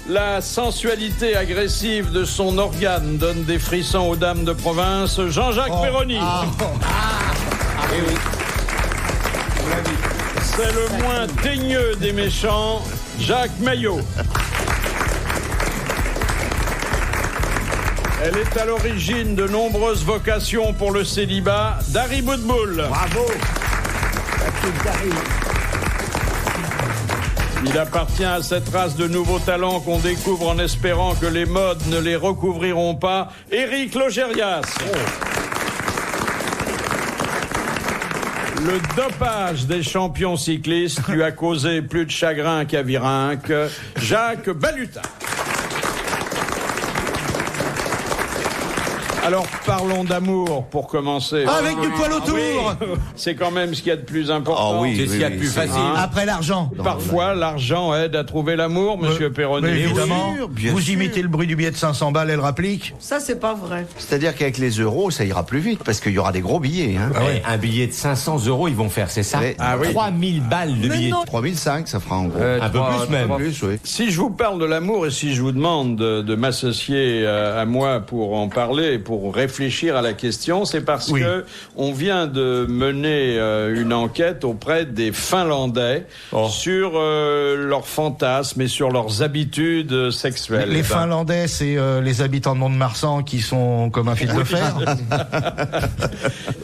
La sensualité agressive de son organe donne des frissons aux dames de province. Jean-Jacques Perroni. C'est le moins teigneux des méchants, Jacques Maillot. Elle est à l'origine de nombreuses vocations pour le célibat, Dari Boudboul. Bravo. Il appartient à cette race de nouveaux talents qu'on découvre en espérant que les modes ne les recouvriront pas, Éric Logérias. Le dopage des champions cyclistes lui a causé plus de chagrin qu'à Virinque, Jacques Balutin. Alors parlons d'amour pour commencer. Avec du poil autour. Oui. C'est quand même ce qu'il y a de plus important. C'est ce qu'il y a de plus facile. Après l'argent. Parfois, l'argent aide à trouver l'amour, monsieur Perroni. Mais évidemment, bien vous sûr. imitez le bruit du billet de 500 balles et le rapplique. Ça, c'est pas vrai. C'est-à-dire qu'avec les euros, ça ira plus vite, parce qu'il y aura des gros billets. Hein. Un billet de 500 € ils vont faire, c'est ça? Ouais. Ah oui. 3000 balles de Mais billets. non. 3005, ça fera en gros. Un peu plus même. Plus, oui. Si je vous parle de l'amour et si je vous demande de m'associer à moi pour en parler et pour réfléchir à la question, c'est parce que on vient de mener une enquête auprès des Finlandais sur leurs fantasmes et sur leurs habitudes sexuelles. Les Finlandais, c'est les habitants de Mont-de-Marsan qui sont comme un fil de fer.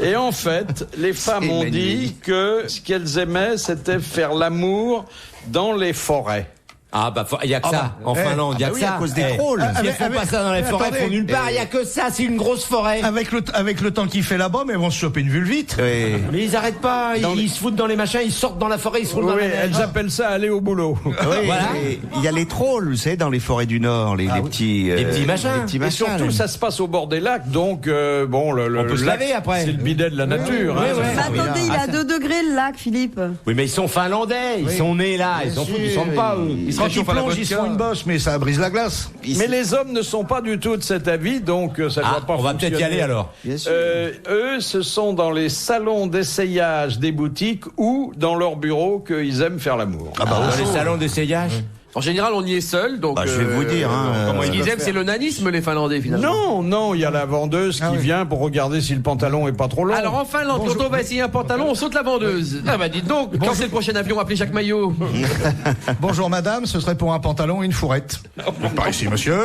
Et en fait, les femmes ont dit que ce qu'elles aimaient, c'était faire l'amour dans les forêts. Ah bah il y a que ça en Finlande, il y a que ça à cause des trolls. Ils font pas ça dans les forêts, ils font nulle part, il y a que ça, c'est une grosse forêt. Avec le temps qu'il fait là-bas, mais ils vont se choper une vulvite. Oui. Mais ils arrêtent pas, ils se foutent dans les machins, ils sortent dans la forêt, ils se roulent dans Oui, la neige. elles appellent ça aller au boulot. Oui, Voilà. et il y a les trolls, vous savez, dans les forêts du Nord, les petits... Les petits machins. les petits Et machins, surtout, là. ça se passe au bord des lacs, donc bon, On peut se lac, laver après. c'est le bidet de la nature. Oui, hein. oui. Mais attendez, il est à 2 degrés le lac, Philippe. Oui, mais ils sont finlandais, ils sont nés là, ils s'en foutent, ils sentent pas eux. Quand ils plongent, ils se font une bosse, mais ça brise la glace. Mais les hommes ne sont pas du tout de cet avis, donc ça ne Ah, va pas on va peut-être y fonctionner. aller alors. Bien sûr. Eux, ce sont dans les salons d'essayage des boutiques ou dans leur bureau qu'ils aiment faire l'amour. Dans les salons d'essayage. En général, on y est seul, donc. Bah, je vais vous dire, hein, Ce qu'ils aiment, c'est le nanisme, les Finlandais, finalement. Non, il y a la vendeuse qui vient pour regarder si le pantalon est pas trop long. Alors en Finlande, quand on va essayer un pantalon, on saute la vendeuse. Ah bah dites donc, quand c'est le prochain avion, appelez Jacques Maillot. Bonjour madame, ce serait pour un pantalon et une fourrette. Par ici monsieur.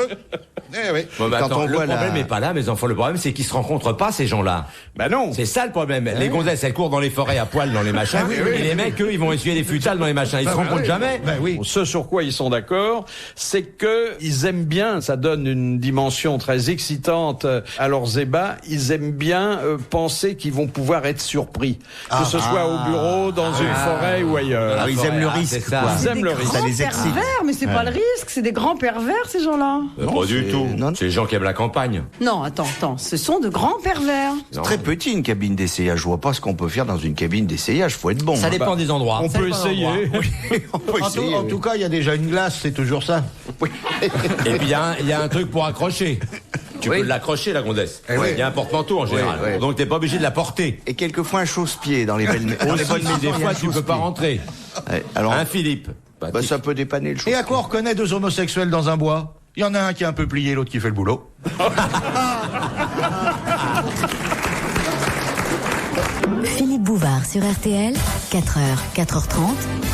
Eh oui. Bon, bah, Quand attends, on le voit problème la- est pas là, mes enfants. Le problème, c'est qu'ils se rencontrent pas, ces gens-là. Ben non. C'est ça le problème. Les gonzesses, elles courent dans les forêts à poil dans les machins. Et les mecs, eux, ils vont essuyer des futales dans les machins. Ils se rencontrent jamais. Ben oui. Ce sur quoi ils sont d'accord, c'est que ils aiment bien, ça donne une dimension très excitante à leurs ébats, ils aiment bien penser qu'ils vont pouvoir être surpris. Que ce soit au bureau, dans une forêt ou ailleurs. Alors, ils aiment le risque, c'est ça. quoi. Ils aiment le risque. Ça Grands les excite. pervers, mais c'est pas le risque, c'est des grands pervers, ces gens-là. Pas du tout. non. C'est les gens qui aiment la campagne. Non, attends, ce sont de grands pervers. C'est très petit une cabine d'essayage. Je vois pas ce qu'on peut faire dans une cabine d'essayage. Faut être bon. Ça hein. dépend des endroits. On Ça peut dépend des essayer. endroits. On peut essayer, En oui. tout cas, il y a déjà une glace, c'est toujours ça. Et puis il y a un truc pour accrocher. Tu peux l'accrocher, la gonzesse. Il y a un porte-manteau en général. oui. Donc t'es pas obligé de la porter. Et quelquefois un chausse-pied dans les belles dans les Aussi, bonnes si maisons, des il y a fois un tu peux pas chausse-pied. rentrer. Ouais, alors, Un Philippe. bah, ça peut dépanner le Et chausse-pied. à quoi on reconnaît deux homosexuels dans un bois? Il y en a un qui est un peu plié, l'autre qui fait le boulot. Philippe Bouvard sur RTL, 4h, 4h30,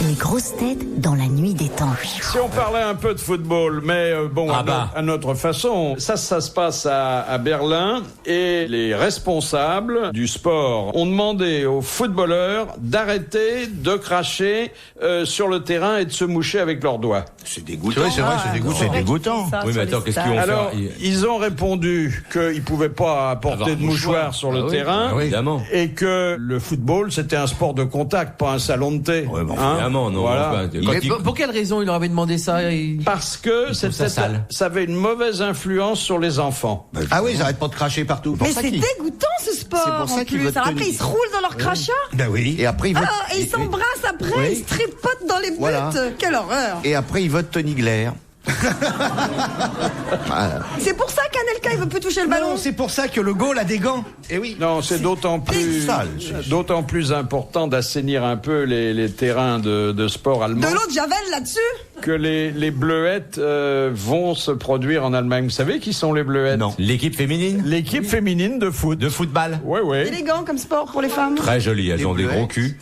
les grosses têtes dans la nuit des temps. Si on parlait un peu de football, mais bon, à notre façon, ça se passe à Berlin et les responsables du sport ont demandé aux footballeurs d'arrêter de cracher sur le terrain et de se moucher avec leurs doigts. C'est dégoûtant. C'est vrai, c'est dégoûtant. C'est dégoûtant. Oui, mais attends, qu'est-ce qu'ils vont Alors, faire ils ont répondu qu'ils pouvaient pas apporter Avoir de mouchoirs sur le terrain. Ah oui, évidemment. Et que le football, c'était un sport de contact, pas un salon de thé. Ouais, bon, Hein évidemment, non. Voilà. Enfin, quand Mais ils- pour quelle raison il leur avait demandé ça Parce que ça sale. ça avait une mauvaise influence sur les enfants. Ah oui, ils arrêtent pas de cracher partout. Mais c'est dégoûtant ce sport. C'est pour ça en qu'ils plus. votent Alors Tony. après, ils se roulent dans leur crachat. Ben oui. Et après, ils votent. Ah, et ils s'embrassent après, Oui. ils se tripotent dans les buts. Voilà. Quelle horreur. Et après, ils votent Tony Blair. C'est pour ça qu'Anelka, il veut plus toucher le ballon. Non, c'est pour ça que le goal a des gants. Eh oui. Non, c'est d'autant plus important d'assainir un peu les terrains de sport allemands. De l'eau de Javel là-dessus. que les Bleuettes vont se produire en Allemagne. Vous savez qui sont les Bleuettes? Non. L'équipe féminine? L'équipe féminine de foot. De football? Oui, oui. Élégant comme sport pour les femmes. Très joli, elles ont des gros culs.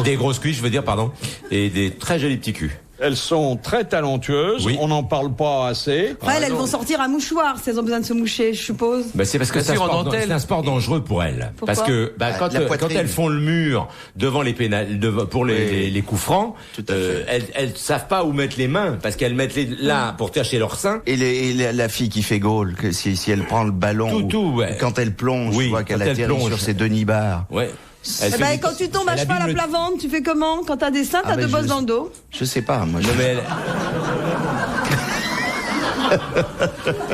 Des grosses cuisses, je veux dire, pardon. Et des très jolis petits culs. Elles sont très talentueuses, Oui. on n'en parle pas assez. Enfin, elles vont sortir un mouchoir si elles ont besoin de se moucher, je suppose. Ben c'est parce que c'est un sport dangereux pour elles. Pourquoi? Parce que quand elles font le mur devant les pour les coups francs, elles savent pas où mettre les mains parce qu'elles mettent là pour cacher leur sein. Et la fille qui fait goal, que si elle prend le ballon, ouais. Quand elle plonge, Oui, je vois qu'elle quand elle atterrit plonge. sur ses deux nibards. Ouais. Eh ben, quand tu tombes à cheval à plat ventre, tu fais comment? Quand t'as des seins, t'as deux bosses dans le dos. Je sais pas, moi. Non, mais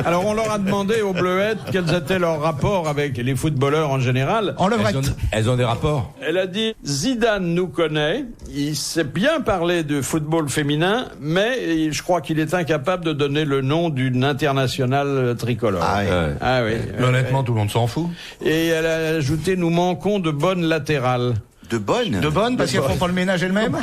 Alors on leur a demandé aux Bleuettes quels étaient leurs rapports avec les footballeurs en général. En levrette. elles ont des rapports. Elle a dit Zidane nous connaît, il sait bien parler de football féminin, mais je crois qu'il est incapable de donner le nom d'une internationale tricolore. Ah, ouais. Ah oui. Mais honnêtement, tout le monde s'en fout. Et elle a ajouté nous manquons de bonnes latérales. De bonnes. De bonnes, parce qu'elles font pas le ménage elles-mêmes.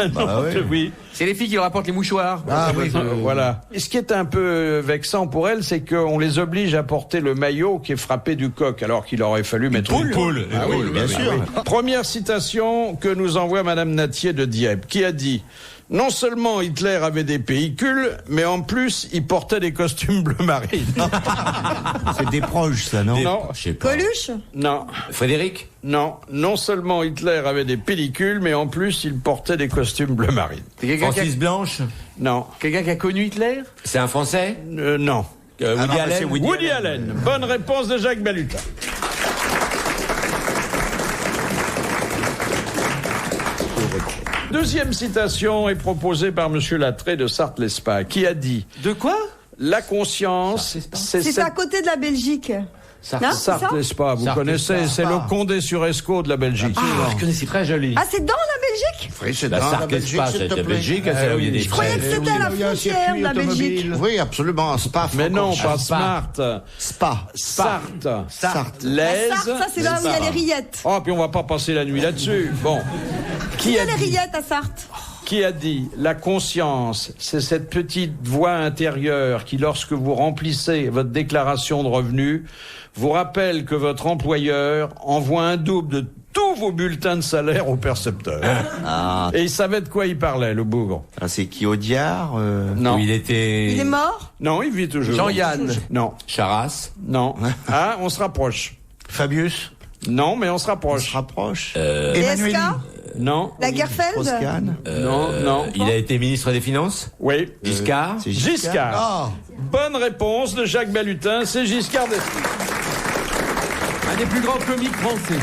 Oui. C'est les filles qui leur apportent les mouchoirs. Ah oui. Voilà. Et ce qui est un peu vexant pour elle, c'est qu'on les oblige à porter le maillot qui est frappé du coq, alors qu'il aurait fallu mettre une poule. Ah oui, bien sûr. Première citation que nous envoie Madame Natier de Dieppe, qui a dit « Non seulement Hitler avait des pellicules, mais en plus, il portait des costumes bleu marine. C'est des proches, ça, non? Non. Je sais pas. Coluche? Non. Frédéric? Non. Non seulement Hitler avait des pellicules, mais en plus, il portait des costumes bleu marine. C'est quelqu'un qui, Francis Blanche? Non. quelqu'un qui a connu Hitler? C'est un Français? Non. Woody Allen? Woody Allen. Bonne réponse de Jacques Balutin. Deuxième citation est proposée par Monsieur Lattré de Sarthe-l'Espagne, qui a dit De quoi? « La conscience, c'est C'est à côté de la Belgique. Non, c'est ça? Sarthe-l'Espagne, vous connaissez, c'est le Condé-sur-Escaut de la Belgique. Je connais, c'est très joli. Ah, c'est dans la Belgique? Oui, c'est La dans la Sarthe Belgique, Espace, s'il c'est te la plaît. Belgique, c'est là où il y a des Je croyais que c'était à la il y a un frontière circuit de la Belgique. automobile. Oui, absolument, Spa. Mais non, pas Spa. Smart. Spa. Sarthe. Sarthe. L'aise. La Sarthe, ça, c'est là où il y a les rillettes. Oh, puis on va pas passer la nuit là-dessus. Bon. Il y a les rillettes à Sarthe. Qui a dit la conscience, c'est cette petite voix intérieure qui, lorsque vous remplissez votre déclaration de revenus, vous rappelle que votre employeur envoie un double de tous vos bulletins de salaire au percepteur. Ah, Et il savait de quoi il parlait, le bougre. c'est qui, Audiard Non. Où il était. Il est mort? Non, il vit toujours. Jean-Yann. Non. Charras. Non. Ah, on se rapproche. Fabius. Non, mais on se On se rapproche. rapproche. Emmanuel. DSK? Non. Lagerfeld? Strauss-Kahn. Non. Il a été ministre des Finances? Oui. Giscard? C'est Giscard. Ah. Bonne réponse de Jacques Balutin, c'est Giscard d'Estaing. Un des plus grands comiques français.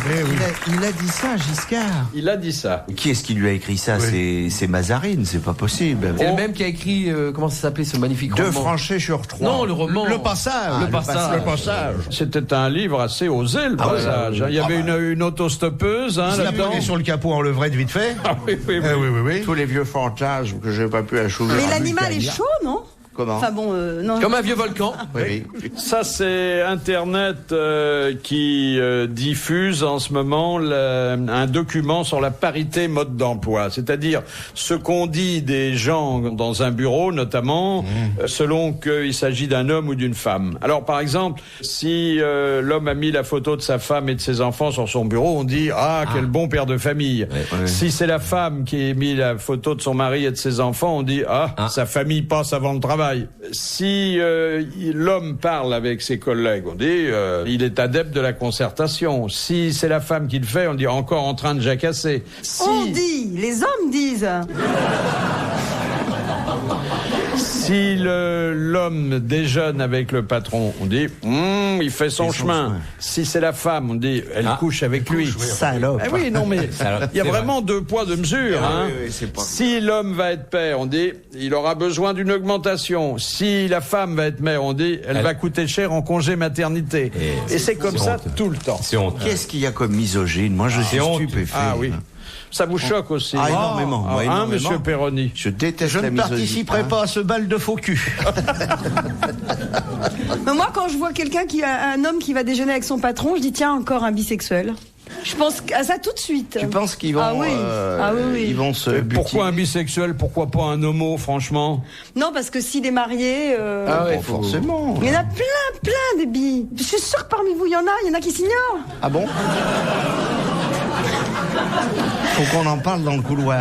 Il a dit ça, Giscard. Il a dit ça. Qui est-ce qui lui a écrit ça? C'est Mazarine, c'est pas possible. C'est le même qui a écrit, comment ça s'appelait ce magnifique Deux roman? Franchets sur trois. Non, le roman. Le passage. Le passage. Le passage. C'était un livre assez osé, le passage. Il y avait une autostoppeuse Il a là-dedans. posé sur le capot en levrette vite fait. Ah oui, oui, oui. Oui. Tous les vieux fantasmes que j'ai pas pu achever. Mais l'animal est chaud, non? Comment? Enfin bon, non. Comme un vieux volcan. Oui. Ça, c'est Internet qui diffuse en ce moment un document sur la parité mode d'emploi. C'est-à-dire ce qu'on dit des gens dans un bureau, notamment, selon qu'il s'agit d'un homme ou d'une femme. Alors, par exemple, si l'homme a mis la photo de sa femme et de ses enfants sur son bureau, on dit « Ah, quel bon père de famille ». Si c'est la femme qui a mis la photo de son mari et de ses enfants, on dit « Ah, sa famille passe avant le travail ». Si l'homme parle avec ses collègues, on dit il est adepte de la concertation. Si c'est la femme qui le fait, on dit encore en train de jacasser. On dit, les hommes disent. Si l'homme déjeune avec le patron, on dit il fait son chemin. Si c'est la femme, on dit elle couche avec lui. Salope. Ah oui, non mais il y a vraiment deux poids deux mesures. Hein. Oui, c'est pas... Si l'homme va être père, on dit il aura besoin d'une augmentation. Si la femme va être mère, on dit elle va coûter cher en congé maternité. Et c'est comme ça tout le temps. C'est honte. Qu'est-ce qu'il y a comme misogyne? Moi, je suis stupéfait. Ah oui. Ça vous choque aussi? Ah, énormément. Ah, Moi, énormément. Monsieur Perroni. Je déteste Je la ne misogynie. participerai pas à ce bal de faux cul. Mais moi, quand je vois quelqu'un un homme qui va déjeuner avec son patron, je dis tiens, encore un bisexuel. Je pense à ça tout de suite. Tu penses qu'ils vont, oui. ils vont se butiner? Pourquoi un bisexuel? Pourquoi pas un homo, franchement? Non, parce que s'il est marié... forcément. Il y en a plein des bi. Je suis sûre que parmi vous, il y en a qui s'ignorent. Ah bon? Faut qu'on en parle dans le couloir.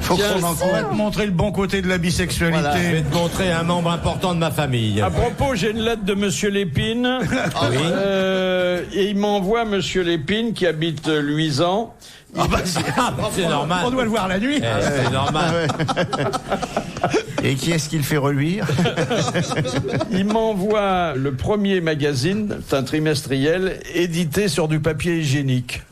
Faut qu'on en On va te montrer le bon côté de la bisexualité. Voilà, je vais te montrer un membre important de ma famille. À propos, j'ai une lettre de Monsieur Lépine. Oui. Et il m'envoie Monsieur Lépine qui habite Luisan. C'est normal. On doit le voir la nuit. C'est normal. Et qui est-ce qu'il fait reluire? Il m'envoie le premier magazine, c'est un trimestriel, édité sur du papier hygiénique.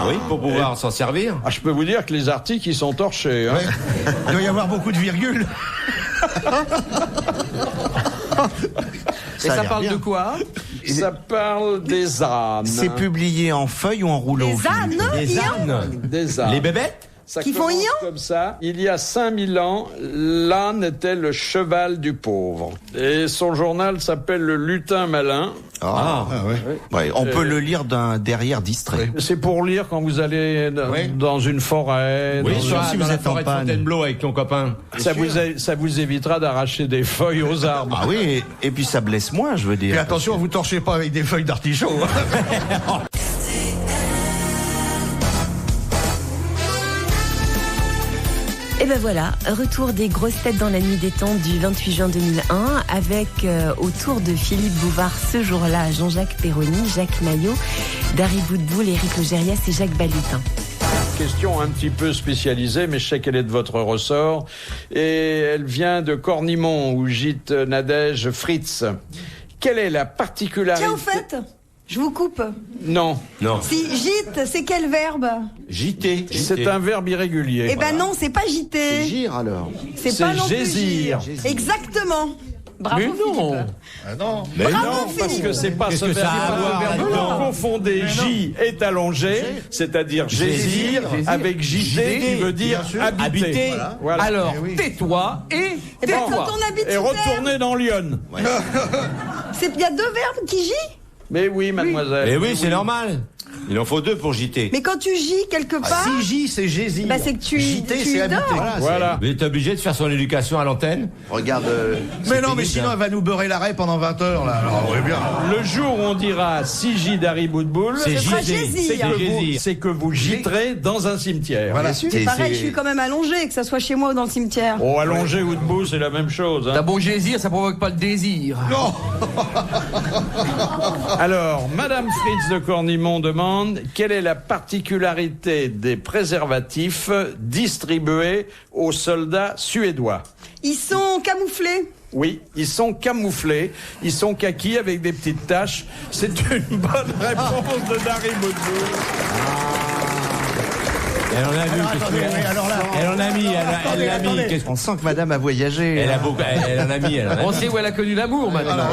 Oui, pour pouvoir s'en servir. Je peux vous dire que les articles, ils sont torchés. Hein. Ouais. Il doit y avoir beaucoup de virgules. Et ça parle de quoi? Ça parle des ânes. C'est publié en feuille ou en rouleau? Les ânes, Les ânes. Des ânes. Les bébêtes. Ça Qui font commence ion comme ça. Il y a 5000 ans, l'âne était le cheval du pauvre. Et son journal s'appelle Le Lutin Malin. Ouais, on peut le lire d'un derrière distrait. C'est pour lire quand vous allez dans une forêt. Oui, dans sûr, une- si vous êtes en panne. Fontainebleau avec ton copain. ça vous évitera d'arracher des feuilles aux arbres. Ah oui, et puis ça blesse moins, je veux dire. Et attention, vous torchez pas avec des feuilles d'artichaut. Et ben voilà, retour des grosses têtes dans la nuit des temps du 28 juin 2001 avec autour de Philippe Bouvard ce jour-là Jean-Jacques Perroni, Jacques Maillot, Dari Boudboul, Éric Logérias et Jacques Balutin. Question un petit peu spécialisée, mais je sais qu'elle est de votre ressort. Et elle vient de Cornimont, où gîte Nadège Fritz. Quelle est la particularité... Tiens, au fait, je vous coupe. Non. Non. Si gîte, c'est quel verbe? JT. C'est un verbe irrégulier. Eh ben non, c'est pas gîter. Gire alors. C'est pas non plus gésir. gire. Exactement. Bravo, Mais non. Philippe. Ah non. Mais Bravo, non, parce Philippe. que c'est pas Qu'est-ce ce que ça verbe. a à voir Vous là-dedans confondez J est allongé, c'est-à-dire gésir, avec JT qui veut dire habiter. Habiter. Voilà. Alors, Eh oui. tais-toi et Eh ben, tais-toi. quand on habite Et sous terre, retournez dans Lyon. il y a deux verbes qui gît. Mais oui, mademoiselle. Mais oui, c'est normal. Il en faut deux pour JT. Mais quand tu gis quelque part, Si J, c'est gésir. bah, c'est que tu JT, tu c'est habiter. dors. Voilà. Mais t'es obligé de faire son éducation à l'antenne. Regarde. Mais non, mais sinon, elle va nous beurrer l'arrêt pendant 20 heures, là. Alors, on est bien. Le jour où on dira 6J d'Harry Boudboul, C'est sera JT. gésir. c'est que vous gîterez dans un cimetière. Voilà. C'est pareil, je suis quand même allongée, que ça soit chez moi ou dans le cimetière. Oh, allongé ou debout, c'est la même chose. T'as Hein. beau gésir, ça provoque pas le désir. Non. Alors, Madame Fritz de Cornimont demande quelle est la particularité des préservatifs distribués aux soldats suédois. Ils sont camouflés. Oui, ils sont camouflés, ils sont kakis avec des petites taches. C'est une bonne réponse de Dari Boudboul. Elle en a vu. attendez, oui, alors là. Elle en a mis. Elle l'a mis. attendez. Qu'est-ce- On sent que madame a voyagé. Elle a beaucoup. Elle en a mis. Elle en a On mis. sait où elle a connu l'amour maintenant.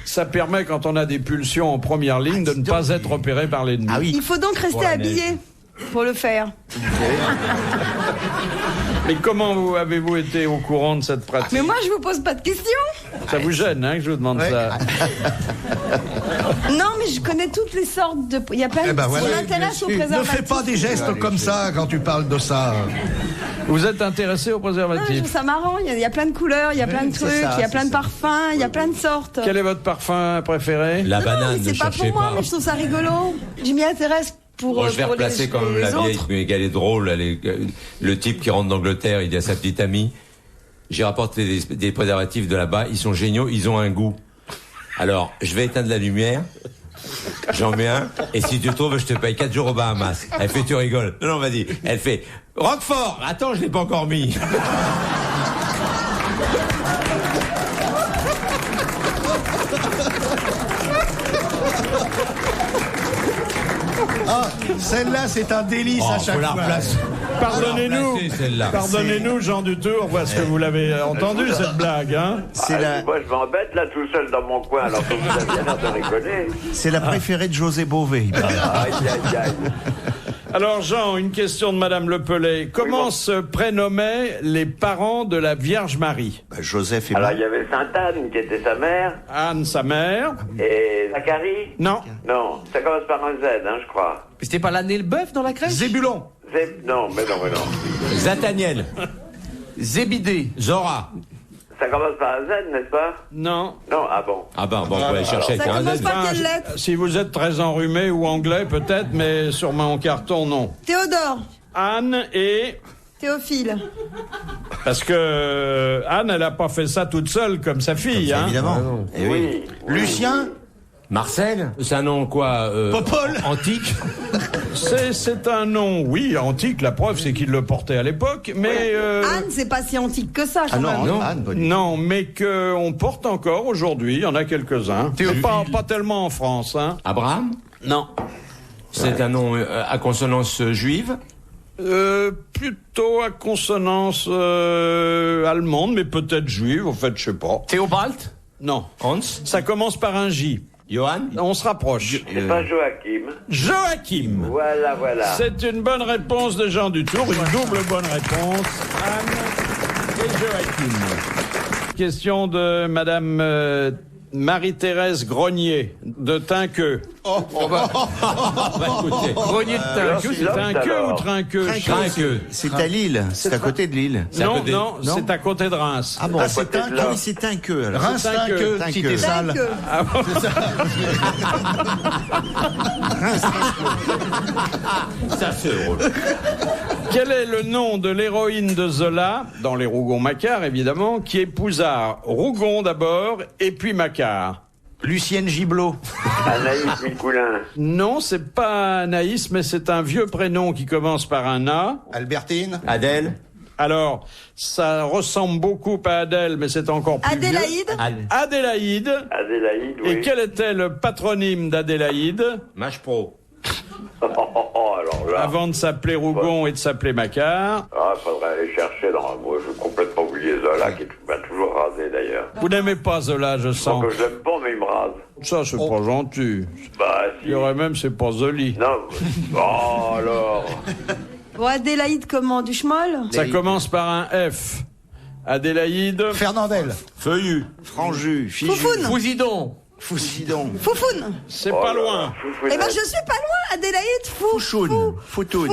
Ça permet, quand on a des pulsions en première ligne, de ne pas être repéré par l'ennemi. Ah oui. Il faut donc rester habillé pour le faire. Mais comment avez-vous été au courant de cette pratique? Mais moi, je vous pose pas de questions. Ça vous gêne, hein, que je vous demande ça? Non, mais je connais toutes les sortes de. Il y a plein de. Eh ben voilà. Je m'intéresse aux Ne préservatifs. fais pas des gestes comme ça quand tu parles de ça. Vous êtes intéressé aux Non, je préservatifs? trouve ça marrant. Il y a plein de couleurs, il y a plein de trucs, il y a plein de parfums, il y a plein de sortes. Quel est votre parfum préféré? La Non, banane, mais ne c'est pas cherchez pour moi, pas. mais je trouve ça rigolo. Je m'y intéresse pour. Moi, je vais pour replacer quand même les la vieille, autres. mais qu'elle est drôle. Le type qui rentre d'Angleterre, il dit à sa petite amie, j'ai rapporté des préservatifs de là-bas, ils sont géniaux, ils ont un goût. Alors, je vais éteindre la lumière, j'en mets un, et si tu trouves, je te paye 4 jours aux Bahamas. Elle fait, tu rigoles. Non, vas-y. Elle fait, Roquefort, attends, je l'ai pas encore mis. Ah, celle-là, c'est un délice à faut chaque la fois. replacer. Pardonnez-nous, remplacer, celle-là. pardonnez-nous, Jean Dutour, parce que vous l'avez entendu cette blague, hein? C'est la, Moi, je m'embête là tout seul dans mon coin, alors que vous avez l'air de rigoler. c'est la préférée de José Bové. Aïe, aïe, aïe. Alors Jean, une question de Madame Lepelé. Comment se prénommaient les parents de la Vierge Marie? Joseph et Alors, il y avait Sainte-Anne, qui était sa mère. Anne, sa mère. Et Zacharie? Non. Non, ça commence par un Z, hein, je crois. Mais c'était pas l'année le bœuf dans la crèche? Zébulon. Non, mais non. Zataniel. Zébidé. Zora. Ça commence par un Z, n'est-ce pas? Non. Non, ah bon. Ah ben, bon, on va aller chercher Ça avec un commence Z. par quelle lettre? Si vous êtes très enrhumé ou anglais, peut-être, mais sur mon carton, non. Théodore. Anne et... Théophile. Parce que Anne, elle n'a pas fait ça toute seule comme sa fille, hein. Évidemment. Eh oui. Lucien. Marcel. C'est un nom quoi Popol. Antique. C'est un nom, oui, antique. La preuve, c'est qu'il le portait à l'époque, mais Anne, c'est pas si antique que ça, quand Ah même. non, Anne, bonne idée. non, mais que on porte encore aujourd'hui. Il y en a quelques-uns. Pas tellement en France, hein. Abraham. Non. C'est un nom à consonance juive. Plutôt à consonance allemande, mais peut-être juive. En fait, je sais pas. Théobald. Non. Hans. Ça commence par un J. Johan. On se rapproche. C'est pas Joachim. Joachim. Voilà. C'est une bonne réponse de Jean Dutour, une double bonne réponse. Anne et Joachim. Question de Madame Marie-Thérèse Grenier de Tinqueux. Écoutez. Grenier de Tinqueux. C'est Tinqueux ou Trinqueux? Trinqueux. C'est à Lille. C'est à côté de Lille. C'est à Non, côté. non, c'est à côté de Reims. Ah bon, À c'est côté un de là. oui, c'est un queue alors. Reims, Tinqueux, Tinqueux. cité sale. Tinqueux. Ça c'est drôle. Quel est le nom de l'héroïne de Zola, dans les Rougon-Macquart évidemment, qui épousa Rougon d'abord et puis Macquart? Lucienne Gibelot. Anaïs Micoulin. Non, c'est pas Anaïs, mais c'est un vieux prénom qui commence par un A. Albertine. Adèle. Alors, ça ressemble beaucoup à Adèle, mais c'est encore plus vieux. Adélaïde. Adélaïde. Adélaïde, oui. Et quel était le patronyme d'Adélaïde Mâche Pro. Alors là. avant de s'appeler Rougon et de s'appeler Macquart? Ah, faudrait aller chercher dans... Moi, je vais complètement oublier Zola, qui m'a toujours rasé, d'ailleurs. Vous n'aimez pas Zola, je sens. Donc, je l'aime pas, mais il me rase. Ça, c'est pas gentil. Bah, Il y aurait même, c'est pas joli. Non. Oh, alors. Bon, Adélaïde comment? Du schmoll? Ça commence par un F. Adélaïde. Fernandel. Feuillu. Franju. Fichu. Foufoune. Fousidon. Fousidon. Foufoune. C'est Oh pas là, loin. Eh ben, je suis pas loin, Adélaïde. Fouchoun. Foutoun.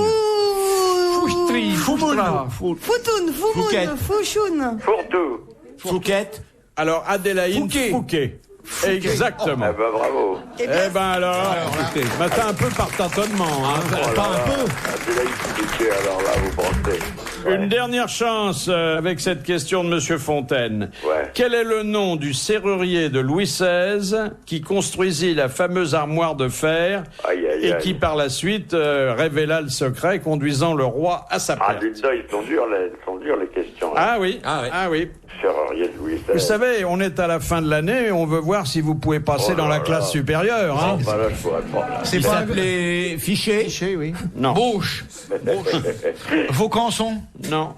Foustri. Foustra. Foutoun, Fouquet. Foumoun, Fouchoun. Fourtou. Fouquette. Alors, Adélaïde Fouquet. Exactement. Eh ben, bravo. Eh Eh bien, ben alors, bah, t'as un peu par tâtonnement. Hein. Pas un peu. Adélaïde Fouquet, alors là, vous pensez. Une dernière chance avec cette question de Monsieur Fontaine. Ouais. Quel est le nom du serrurier de Louis XVI qui construisit la fameuse armoire de fer Aïe, aïe, et aïe. qui par la suite révéla le secret conduisant le roi à sa Ah, perte? dites donc, ils sont durs les questions. Hein. Ah oui, Ah ouais. ah oui. Serrurier de Louis XVI. Vous savez, on est à la fin de l'année et on veut voir si vous pouvez passer Oh dans là la là. classe supérieure. Hein. Bah là, je pourrais pas. Là. C'est Il pas s'appelait Fichet. Fiché, oui. Non, Bouche. Vaucanson. non.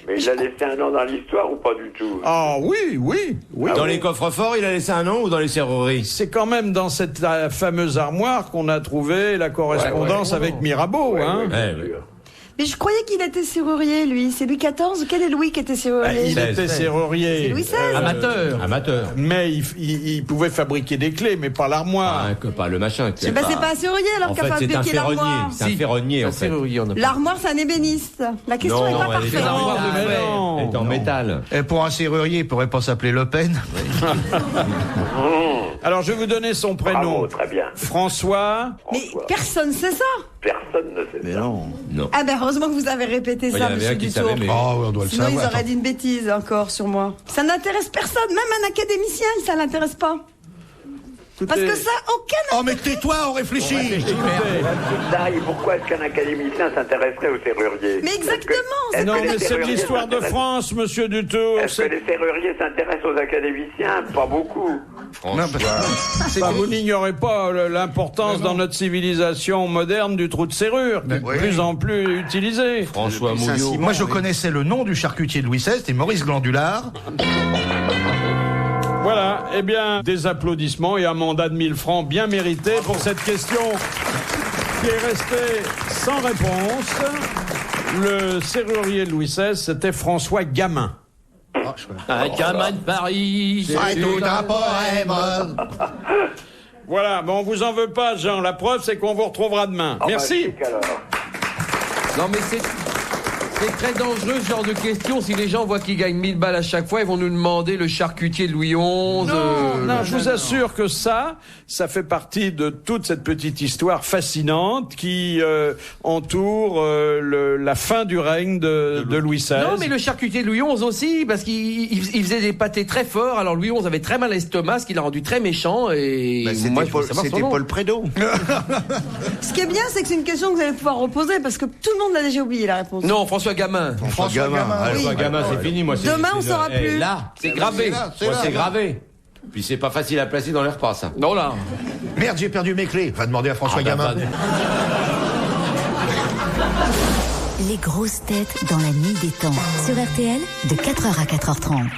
Mais il a laissé un nom dans l'histoire ou pas du tout? Ah oui, oui, oui. Dans les coffres-forts, il a laissé un nom ou dans les serrureries? C'est quand même dans cette fameuse armoire qu'on a trouvé la correspondance avec Mirabeau. Hein. Ouais, Bien ouais. sûr. mais je croyais qu'il était serrurier, lui. C'est Louis XIV? Quel est Louis qui était serrurier? Il était serrurier. C'est Louis XVI. Amateur. Amateur. Mais il pouvait fabriquer des clés, mais pas l'armoire. Pas le machin. Eh ben, c'est pas un serrurier, alors, En qui a fait, c'est un fabriqué ferronnier. l'armoire. C'est un ferronnier, en fait. L'armoire, c'est un ébéniste. La question Non, est pas elle parfaite. est en Non, métal. mais non. Elle est en métal. Et pour un serrurier, il pourrait pas s'appeler Le Pen. Alors, je vais vous donner son prénom. Bravo, très bien. François. Mais François. personne sait ça. Personne ne sait Mais ça. non. Non. Ah ben, heureusement que vous avez répété Il y en ça, avait monsieur un qui Dutour. savait, mais. Oh, oui, on doit le Sinon, ils savoir. auraient dit une bêtise encore sur moi. Ça n'intéresse personne, même un académicien, ça l'intéresse pas. Parce que ça, aucun... Oh, mais tais-toi, on réfléchit. Ça, et pourquoi est-ce qu'un académicien s'intéresserait aux serruriers? Mais exactement, Est-ce que Non, les mais c'est de serruriers l'histoire de s'intéressent- France, monsieur Dutour. Est-ce que les serruriers s'intéressent aux académiciens? Pas beaucoup. Bah, vous n'ignorez pas l'importance dans notre civilisation moderne du trou de serrure, qui est de oui. plus en plus utilisé. François Depuis Mouillot. Saint-Simon. Moi, je connaissais le nom du charcutier de Louis XVI, c'était Maurice Glandulard. Voilà, eh bien, des applaudissements et un mandat de 1000 francs bien mérité pour cette question qui est resté sans réponse. Le serrurier de Louis XVI, c'était François Gamin. Un gamin de Paris. C'est tout un poème. Voilà, bon, on vous en veut pas, Jean. La preuve, c'est qu'on vous retrouvera demain. Merci. Non, mais c'est très dangereux ce genre de questions. Si les gens voient qu'ils gagnent 1000 balles à chaque fois, ils vont nous demander le charcutier de Louis XI. Non, je vous assure que ça fait partie de toute cette petite histoire fascinante qui entoure la fin du règne de Louis XVI. Non, mais le charcutier de Louis XI aussi, parce qu'il faisait des pâtés très forts. Alors Louis XI avait très mal à l'estomac, ce qui l'a rendu très méchant. Et c'était Paul Prédo. Ce qui est bien, c'est que c'est une question que vous allez pouvoir reposer parce que tout le monde l'a déjà oublié la réponse. Non, François Gamin. François Gamin. François Gamin, c'est fini, moi. Demain, on saura plus. Là, C'est gravé. moi, c'est gravé. Puis c'est pas facile à placer dans les repas, ça. Non, là. Merde, j'ai perdu mes clés. Va demander à François Gamin. Les grosses têtes dans la nuit des temps. Sur RTL, de 4h à 4h30.